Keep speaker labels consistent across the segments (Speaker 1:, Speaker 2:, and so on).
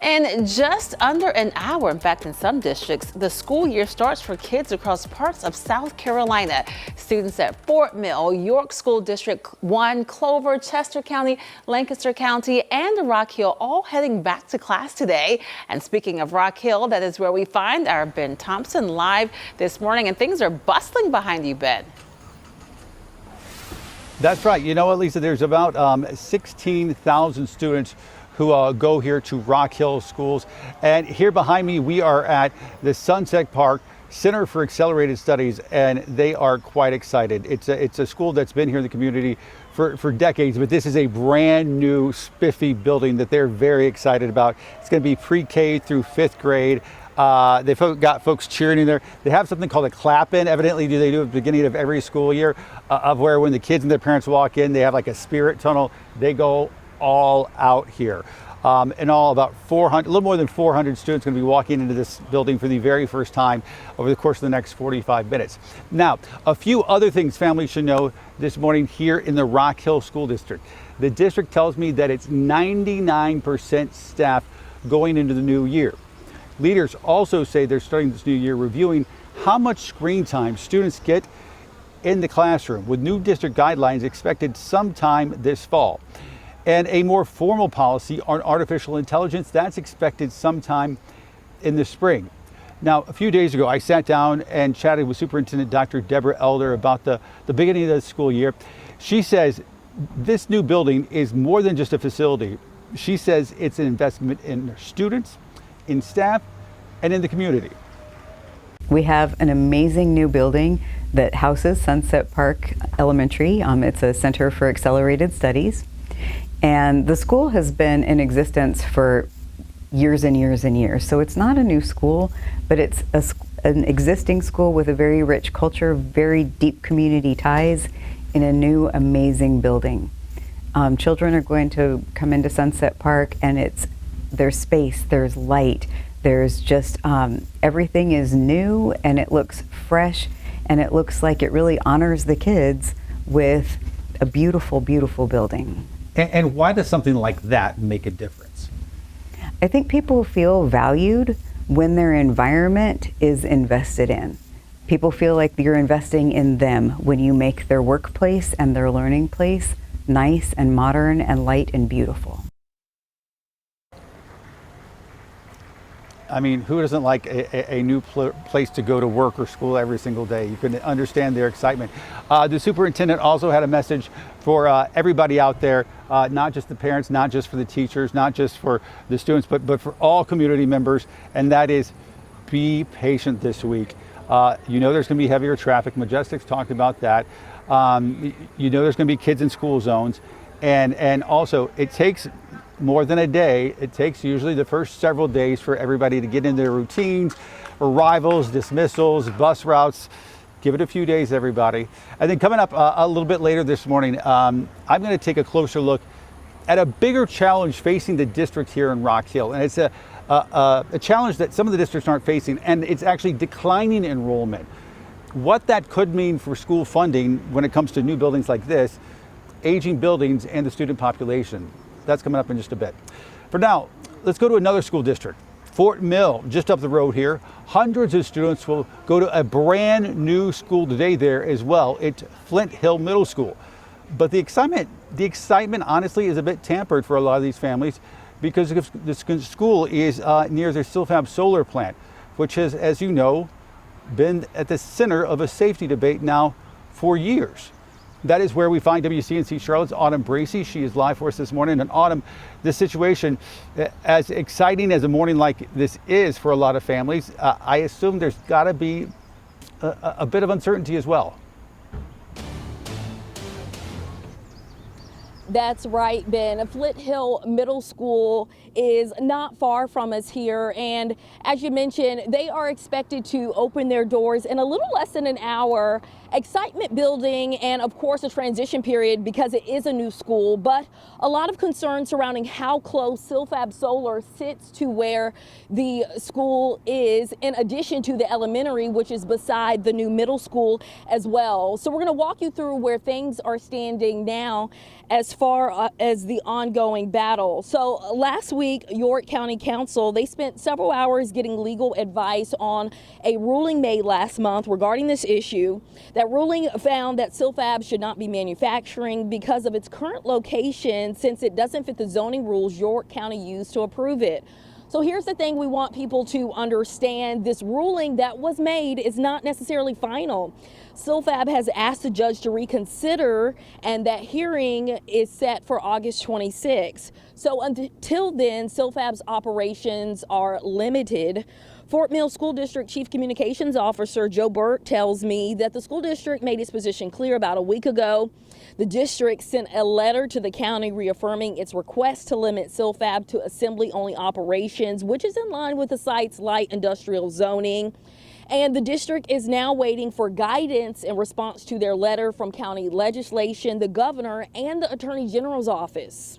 Speaker 1: In just under an hour, in fact, in some districts, the school year starts for kids across parts of South Carolina. Students at Fort Mill, York School District 1, Clover, Chester County, Lancaster County, and Rock Hill all heading back to class today. And speaking of Rock Hill, that is where we find our Ben Thompson live this morning, and things are bustling behind you, Ben.
Speaker 2: That's right. You know what, Lisa, there's about 16,000 students who go here to Rock Hill schools. And here behind me, we are at the Sunset Park Center for Accelerated Studies, and they are quite excited. It's a school that's been here in the community for decades, but this is a brand new spiffy building that they're very excited about. It's going to be pre-K through 5th grade. They've got folks cheering in there. They have something called a clap-in. Evidently, they do at the beginning of every school year, of where when the kids and their parents walk in, they have like a spirit tunnel. They go all out here. In all, about 400, a little more than 400 students going to be walking into this building for the very first time over the course of the next 45 minutes. Now, a few other things families should know this morning here in the Rock Hill School District. The district tells me that it's 99% staff going into the new year. Leaders also say they're starting this new year reviewing how much screen time students get in the classroom, with new district guidelines expected sometime this fall. And a more formal policy on artificial intelligence, that's expected sometime in the spring. Now, a few days ago, I sat down and chatted with Superintendent Dr. Deborah Elder about the beginning of the school year. She says this new building is more than just a facility. She says it's an investment in students, in staff, and in the community.
Speaker 3: We have an amazing new building that houses Sunset Park Elementary. It's a Center for Accelerated Studies. And the school has been in existence for years and years and years. So it's not a new school, but it's an existing school with a very rich culture, very deep community ties in a new amazing building. Children are going to come into Sunset Park, and there's space, there's light, there's just everything is new, and it looks fresh, and it looks like it really honors the kids with a beautiful, beautiful building.
Speaker 2: And why does something like that make a difference?
Speaker 3: I think people feel valued when their environment is invested in. People feel like you're investing in them when you make their workplace and their learning place nice and modern and light and beautiful.
Speaker 2: I mean, who doesn't like a new place to go to work or school every single day? You can understand their excitement. The superintendent also had a message for everybody out there, not just the parents, not just for the teachers, not just for the students, but for all community members, and that is be patient this week. You know there's going to be heavier traffic. Majestic's talked about that. You know there's going to be kids in school zones, and also it takes more than a day. It takes usually the first several days for everybody to get in their routines, arrivals, dismissals, bus routes. Give it a few days, everybody. And then coming up a little bit later this morning, I'm going to take a closer look at a bigger challenge facing the district here in Rock Hill. And it's a challenge that some of the districts aren't facing, and it's actually declining enrollment. What that could mean for school funding when it comes to new buildings like this, aging buildings, and the student population. That's coming up in just a bit. For now, let's go to another school district, Fort Mill, just up the road here. Hundreds of students will go to a brand new school today there as well. It's Flint Hill Middle School. But the excitement honestly is a bit tampered for a lot of these families because this school is near their Silfab solar plant, which has, as you know, been at the center of a safety debate now for years. That is where we find WCNC Charlotte's Autumn Bracey. She is live for us this morning. And Autumn, this situation, as exciting as a morning like this is for a lot of families, I assume there's got to be a bit of uncertainty as well.
Speaker 4: That's right, Ben. Flint Hill Middle School is not far from us here, and as you mentioned, they are expected to open their doors in a little less than an hour. Excitement building, and of course a transition period because it is a new school, but a lot of concern surrounding how close Silfab Solar sits to where the school is, in addition to the elementary, which is beside the new middle school as well. So we're going to walk you through where things are standing now as far as the ongoing battle. So last week, week, York County Council, they spent several hours getting legal advice on a ruling made last month regarding this issue. That ruling found that Silfab should not be manufacturing because of its current location, since it doesn't fit the zoning rules York County used to approve it. So here's the thing we want people to understand. This ruling that was made is not necessarily final. Silfab has asked the judge to reconsider, and that hearing is set for August 26. So until then, Silfab's operations are limited. Fort Mill School District Chief Communications Officer Joe Burt tells me that the school district made its position clear about a week ago. The district sent a letter to the county reaffirming its request to limit Silfab to assembly-only operations, which is in line with the site's light industrial zoning. And the district is now waiting for guidance in response to their letter from county legislation, the governor, and the Attorney General's office.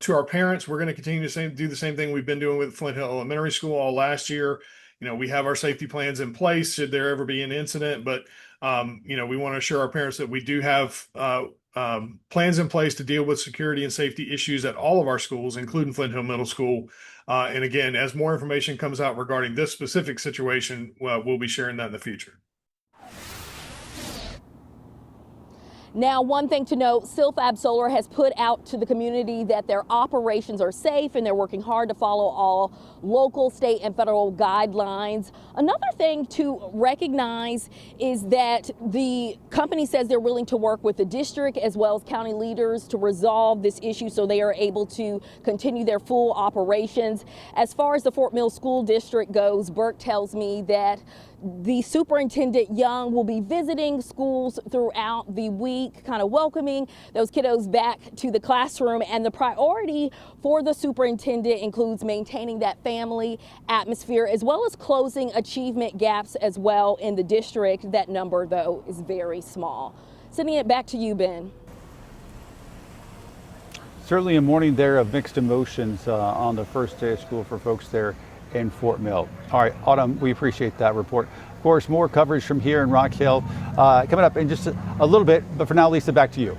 Speaker 5: To our parents, we're going to continue to do the same thing we've been doing with Flint Hill Elementary School all last year. We have our safety plans in place should there ever be an incident, but we want to assure our parents that we do have plans in place to deal with security and safety issues at all of our schools, including Flint Hill Middle School. And again, as more information comes out regarding this specific situation, we'll be sharing that in the future.
Speaker 4: Now, one thing to note, Silfab Solar has put out to the community that their operations are safe and they're working hard to follow all local, state, and federal guidelines. Another thing to recognize is that the company says they're willing to work with the district as well as county leaders to resolve this issue so they are able to continue their full operations. As far as the Fort Mill School District goes, Burke tells me that the Superintendent Young will be visiting schools throughout the week, kind of welcoming those kiddos back to the classroom. And the priority for the superintendent includes maintaining that family atmosphere as well as closing achievement gaps as well in the district. That number, though, is very small. Sending it back to you, Ben.
Speaker 2: Certainly a morning there of mixed emotions on the first day of school for folks there in Fort Mill. All right, Autumn, we appreciate that report. Of course, more coverage from here in Rock Hill coming up in just a little bit, but for now, Lisa, back to you.